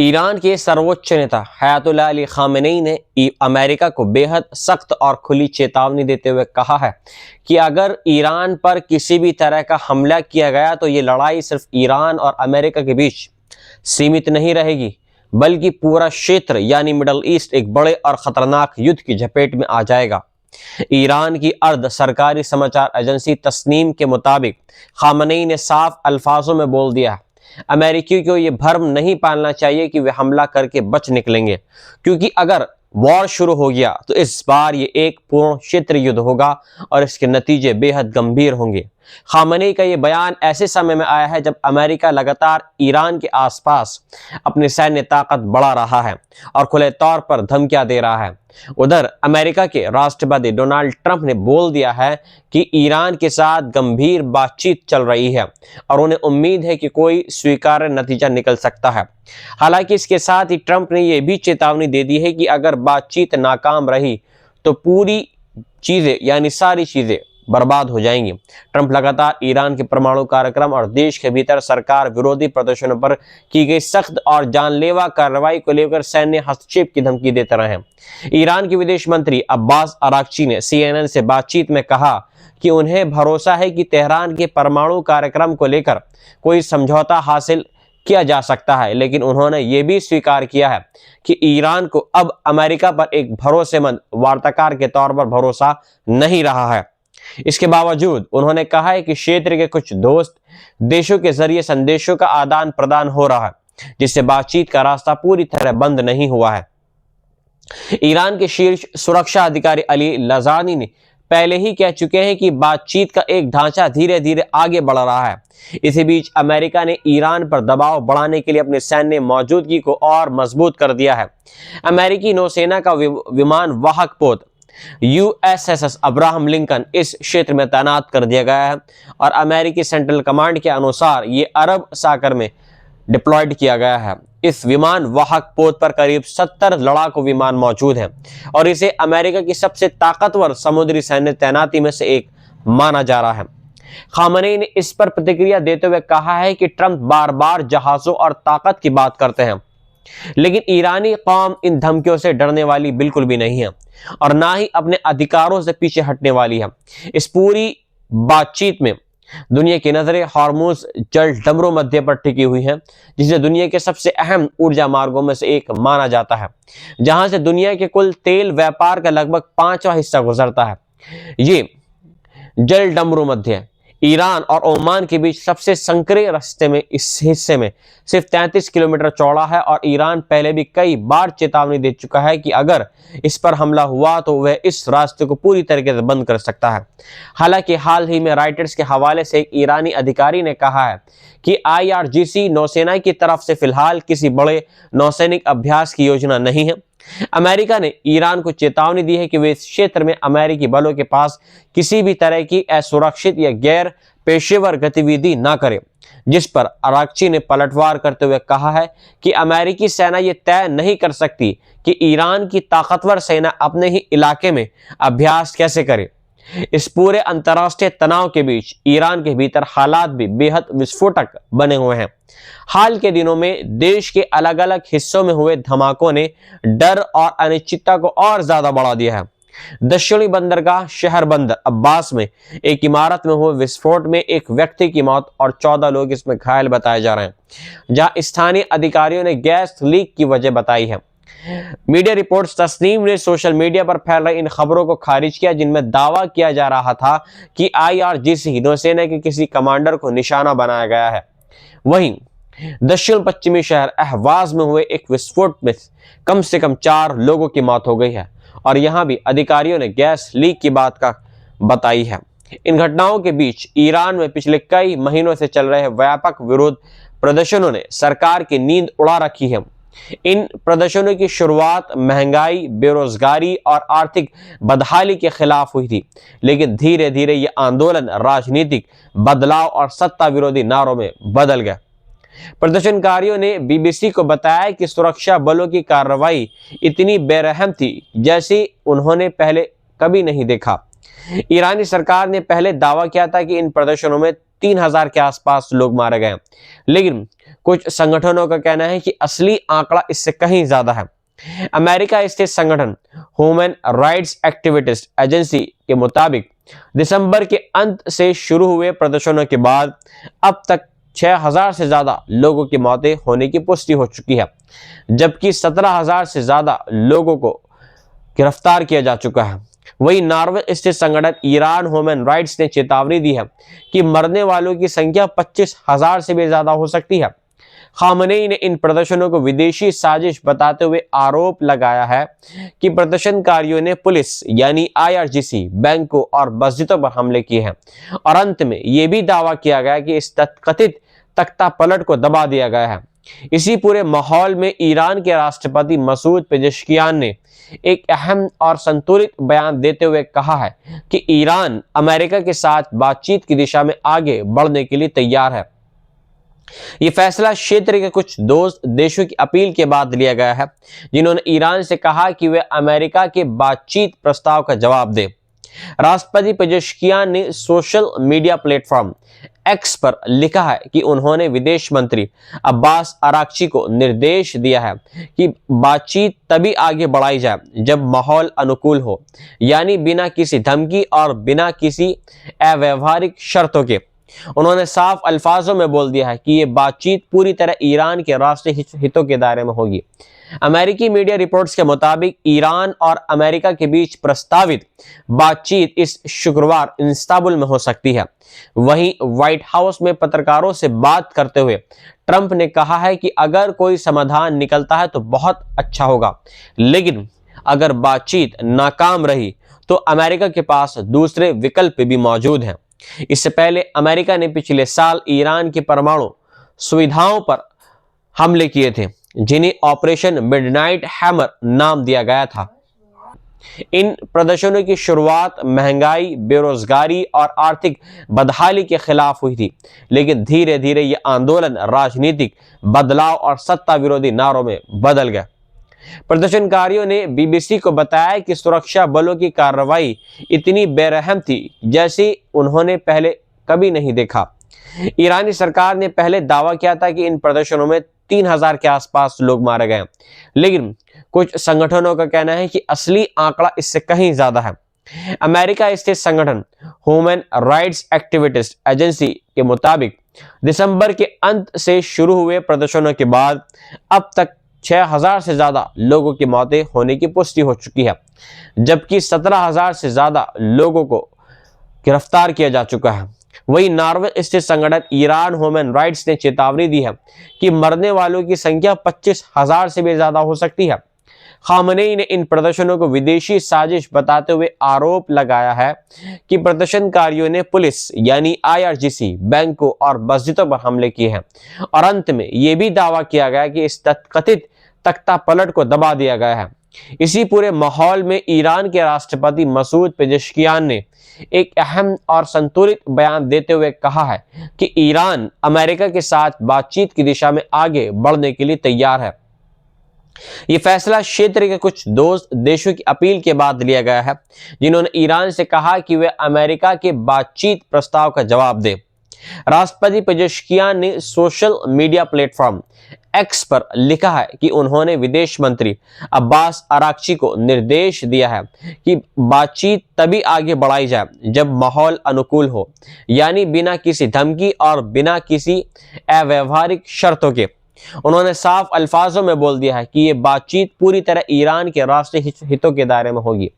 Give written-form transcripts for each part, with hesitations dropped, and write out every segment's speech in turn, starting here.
Iran के सर्वोच्च नेता अयातुल्लाह अली खामेनी ने अमेरिका को बेहद सख्त और खुली चेतावनी देते हुए कहा है कि अगर ईरान पर किसी भी तरह का हमला किया गया तो ये लड़ाई सिर्फ ईरान और अमेरिका के बीच सीमित नहीं रहेगी, बल्कि पूरा क्षेत्र यानी मिडल ईस्ट एक बड़े और खतरनाक युद्ध की झपेट में आ जाएगा। ईरान की अर्ध सरकारी समाचार एजेंसी तस्नीम के मुताबिक खामेनी ने साफ अल्फाजों में बोल दिया है, अमेरिकी को यह भ्रम नहीं पालना चाहिए कि वे हमला करके बच निकलेंगे, क्योंकि अगर वॉर शुरू हो गया तो इस बार ये एक पूर्ण क्षेत्र युद्ध होगा और इसके नतीजे बेहद गंभीर होंगे। खामेनी का ये बयान ऐसे समय में आया है जब अमेरिका लगातार ईरान के आसपास अपनी सैन्य ताकत बढ़ा रहा है और खुले तौर पर धमकियां दे रहा है। उधर अमेरिका के राष्ट्रपति डोनाल्ड ट्रंप ने बोल दिया है कि ईरान के साथ गंभीर बातचीत चल रही है और उन्हें उम्मीद है कि कोई स्वीकार्य नतीजा निकल सकता है। हालांकि इसके साथ ही ट्रंप ने यह भी चेतावनी दे दी है कि अगर बातचीत नाकाम रही तो पूरी चीजें यानी सारी चीजें बर्बाद हो जाएंगी। ट्रंप लगातार ईरान के परमाणु कार्यक्रम और देश के भीतर सरकार विरोधी प्रदर्शनों पर की गई सख्त और जानलेवा कार्रवाई को लेकर सैन्य हस्तक्षेप की धमकी देते रहे हैं। ईरान के विदेश मंत्री अब्बास अराक्ची ने CNN से बातचीत में कहा कि उन्हें भरोसा है कि तेहरान के परमाणु कार्यक्रम को लेकर कोई समझौता हासिल किया जा सकता है, लेकिन उन्होंने ये भी स्वीकार किया है कि ईरान को अब अमेरिका पर एक भरोसेमंद वार्ताकार के तौर पर भरोसा नहीं रहा है। इसके बावजूद उन्होंने कहा है कि क्षेत्र के कुछ दोस्त देशों के जरिए संदेशों का आदान प्रदान हो रहा है, जिससे बातचीत का रास्ता पूरी तरह बंद नहीं हुआ है। ईरान के शीर्ष सुरक्षा अधिकारी अली लाजानी ने पहले ही कह चुके हैं कि बातचीत का एक ढांचा धीरे धीरे आगे बढ़ रहा है। इसी बीच अमेरिका ने ईरान पर दबाव बढ़ाने के लिए अपनी सैन्य मौजूदगी को और मजबूत कर दिया है। अमेरिकी नौसेना का विमान वाहक पोत USS अब्राहम लिंकन इस क्षेत्र में तैनात कर दिया गया है और अमेरिकी सेंट्रल कमांड के अनुसार ये अरब सागर में डिप्लॉयड किया गया है। इस विमान वाहक पोत पर करीब 70 लड़ाकू विमान मौजूद हैं और इसे अमेरिका की सबसे ताकतवर समुद्री सैन्य तैनाती में से एक माना जा रहा है। खामेनी ने इस पर प्रतिक्रिया देते हुए कहा है कि ट्रंप बार बार जहाजों और ताकत की बात करते हैं, लेकिन ईरानी कौम इन धमकियों से डरने वाली बिल्कुल भी नहीं है और ना ही अपने अधिकारों से पीछे हटने वाली है। इस पूरी बातचीत में दुनिया की नजरें हॉर्मुज जल डमरू मध्य पर टिकी हुई हैं, जिसे दुनिया के सबसे अहम ऊर्जा मार्गों में से एक माना जाता है, जहां से दुनिया के कुल तेल व्यापार का लगभग 5वां हिस्सा गुजरता है। ये जल डमरू मध्य ईरान और ओमान के बीच सबसे संकरे रास्ते में इस हिस्से में सिर्फ 33 किलोमीटर चौड़ा है और ईरान पहले भी कई बार चेतावनी दे चुका है कि अगर इस पर हमला हुआ तो वह इस रास्ते को पूरी तरीके से बंद कर सकता है। हालांकि हाल ही में रॉयटर्स के हवाले से एक ईरानी अधिकारी ने कहा है कि IRGC नौसेना की तरफ से फिलहाल किसी बड़े नौसैनिक अभ्यास की योजना नहीं है। अमेरिका ने ईरान को चेतावनी दी है कि वे इस क्षेत्र में अमेरिकी बलों के पास किसी भी तरह की असुरक्षित या गैर पेशेवर गतिविधि न करे, जिस पर अराक्ची ने पलटवार करते हुए कहा है कि अमेरिकी सेना यह तय नहीं कर सकती कि ईरान की ताकतवर सेना अपने ही इलाके में अभ्यास कैसे करे। इस पूरे अंतर्राष्ट्रीय तनाव के बीच ईरान के भीतर हालात भी बेहद विस्फोटक बने हुए हैं। हाल के दिनों में देश के अलग अलग हिस्सों में हुए धमाकों ने डर और अनिश्चितता को और ज्यादा बढ़ा दिया है। दक्षिणी बंदरगाह शहर बंदर अब्बास में एक इमारत में हुए विस्फोट में एक व्यक्ति की मौत और 14 लोग इसमें घायल बताए जा रहे हैं, जहां स्थानीय अधिकारियों ने गैस लीक की वजह बताई है। मीडिया रिपोर्ट्स तस्नीम ने सोशल मीडिया पर फैल रही इन खबरों को खारिज किया, जिनमें दावा किया जा रहा था कि IRGC नौसेना के किसी कमांडर को निशाना बनाया गया है। वहीं दक्षिण पश्चिमी शहर अहवाज में हुए एक विस्फोट में कम से कम 4 लोगों की मौत हो गई है और यहां भी अधिकारियों ने गैस लीक की बात का बताई है। इन घटनाओं के बीच ईरान में पिछले कई महीनों से चल रहे व्यापक विरोध प्रदर्शनों ने सरकार की नींद उड़ा रखी है। इन प्रदर्शनों की शुरुआत महंगाई, बेरोजगारी और आर्थिक बदहाली के खिलाफ हुई थी, लेकिन धीरे धीरे ये आंदोलन राजनीतिक बदलाव और सत्ता विरोधी नारों में बदल गया। प्रदर्शनकारियों ने BBC को बताया कि सुरक्षा बलों की कार्रवाई इतनी बेरहम थी जैसी उन्होंने पहले कभी नहीं देखा। ईरानी सरकार ने पहले दावा किया था कि इन प्रदर्शनों में 3000 के आसपास लोग मारे गए, लेकिन कुछ संगठनों का कहना है कि असली आंकड़ा इससे कहीं ज्यादा है। अमेरिका स्थित संगठन ह्यूमन राइट्स एक्टिविस्ट एजेंसी के मुताबिक दिसंबर के अंत से शुरू हुए प्रदर्शनों के बाद अब तक 6000 से ज्यादा लोगों की मौतें होने की पुष्टि हो चुकी है, जबकि 17000 से ज्यादा लोगों को गिरफ्तार किया जा चुका है। वहीं नॉर्वे स्थित संगठन ईरान ह्यूमन राइट्स ने चेतावनी दी है कि मरने वालों की संख्या 25,000 से भी ज्यादा हो सकती है। खामनेई ने इन प्रदर्शनों को विदेशी साजिश बताते हुए आरोप लगाया है कि प्रदर्शनकारियों ने पुलिस यानी IRGC, बैंकों और मस्जिदों पर हमले किए हैं और अंत में यह भी दावा किया गया कि इस कथित तख्ता पलट को दबा दिया गया है। इसी पूरे माहौल में ईरान के राष्ट्रपति मसूद पेजेश्कियान ने एक अहम और संतुलित बयान देते हुए कहा है कि ईरान अमेरिका के साथ बातचीत की दिशा में आगे बढ़ने के लिए तैयार है। ये फैसला क्षेत्र के कुछ दोस्त देशों की अपील के बाद लिया गया है, जिन्होंने ईरान से कहा कि वे अमेरिका के बातचीत प्रस्ताव का जवाब दें। राष्ट्रपति पेजेश्कियान ने सोशल मीडिया प्लेटफॉर्म एक्स पर लिखा है कि उन्होंने विदेश मंत्री अब्बास अराक्ची को निर्देश दिया है कि बातचीत तभी आगे बढ़ाई जाए जब माहौल अनुकूल हो, यानी बिना किसी धमकी और बिना किसी अव्यावहारिक शर्तों के। उन्होंने साफ अल्फाजों में बोल दिया है कि यह बातचीत पूरी तरह ईरान के राष्ट्रीय हितों के दायरे में होगी। अमेरिकी मीडिया रिपोर्ट्स के मुताबिक ईरान और अमेरिका के बीच प्रस्तावित बातचीत इस शुक्रवार इस्तांबुल में हो सकती है। वहीं व्हाइट हाउस में पत्रकारों से बात करते हुए ट्रंप ने कहा है कि अगर कोई समाधान निकलता है तो बहुत अच्छा होगा, लेकिन अगर बातचीत नाकाम रही तो अमेरिका के पास दूसरे विकल्प भी मौजूद हैं। इससे पहले अमेरिका ने पिछले साल ईरान की परमाणु सुविधाओं पर हमले किए थे, जिन्हें ऑपरेशन मिडनाइट हैमर नाम दिया गया था। इन प्रदर्शनों की शुरुआत महंगाई, बेरोजगारी और आर्थिक बदहाली के खिलाफ हुई थी, लेकिन धीरे धीरे यह आंदोलन राजनीतिक बदलाव और सत्ता विरोधी नारों में बदल गया। प्रदर्शनकारियों ने BBC को बताया कि सुरक्षा बलों की कार्रवाई इतनी बेरहम थी जैसी उन्होंने पहले कभी नहीं देखा। ईरानी सरकार ने पहले दावा किया था कि इन प्रदर्शनों में 3000 के आसपास लोग मारे गए, लेकिन कुछ संगठनों का कहना है कि असली आंकड़ा इससे कहीं ज्यादा है। अमेरिका स्थित संगठन ह्यूमन राइट्स एक्टिविस्ट एजेंसी के मुताबिक दिसंबर के अंत से शुरू हुए प्रदर्शनों के बाद अब तक 6000 से ज्यादा लोगों की मौतें होने की पुष्टि हो चुकी है, जबकि 17000 से ज्यादा लोगों को गिरफ्तार किया जा चुका है। वहीं नॉर्वे स्थित संगठन ईरान ह्यूमन राइट्स ने चेतावनी दी है कि मरने वालों की संख्या 25,000 से भी ज्यादा हो सकती है। खामनेई ने इन प्रदर्शनों को विदेशी साजिश बताते हुए आरोप लगाया है कि प्रदर्शनकारियों ने पुलिस यानी IRGC, बैंकों और मस्जिदों पर हमले किए हैं और अंत में यह भी दावा किया गया कि इस कथित तख्ता पलट को दबा दिया गया है। इसी पूरे माहौल में ईरान के राष्ट्रपति मसूद पेजेश्कियान ने एक अहम और संतुलित बयान देते हुए कहा है कि ईरान अमेरिका के साथ बातचीत की दिशा में आगे बढ़ने के लिए तैयार है। यह फैसला क्षेत्र के कुछ दोस्त देशों की अपील के बाद लिया गया है, जिन्होंने ईरान से कहा कि वे अमेरिका के बातचीत प्रस्ताव का जवाब दें। राष्ट्रपति पेजेश्कियान ने सोशल मीडिया प्लेटफॉर्म एक्स पर लिखा है कि उन्होंने विदेश मंत्री अब्बास अराक्ची को निर्देश दिया है कि बातचीत तभी आगे बढ़ाई जाए जब माहौल अनुकूल हो, यानी बिना किसी धमकी और बिना किसी अव्यावहारिक शर्तों के। उन्होंने साफ अल्फाजों में बोल दिया है कि यह बातचीत पूरी तरह ईरान के राष्ट्रीय हितों के दायरे में होगी।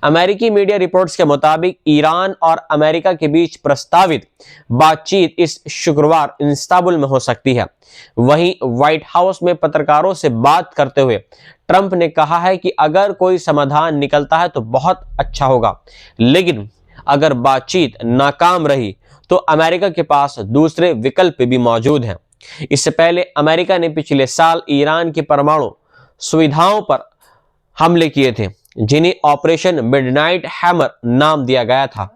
अमेरिकी मीडिया रिपोर्ट्स के मुताबिक ईरान और अमेरिका के बीच प्रस्तावित बातचीत इस शुक्रवार इस्तांबुल में हो सकती है। वहीं व्हाइट हाउस में पत्रकारों से बात करते हुए ट्रंप ने कहा है कि अगर कोई समाधान निकलता है तो बहुत अच्छा होगा, लेकिन अगर बातचीत नाकाम रही तो अमेरिका के पास दूसरे विकल्प भी मौजूद हैं। इससे पहले अमेरिका ने पिछले साल ईरान की परमाणु सुविधाओं पर हमले किए थे, जिन्हें ऑपरेशन मिडनाइट हैमर नाम दिया गया था।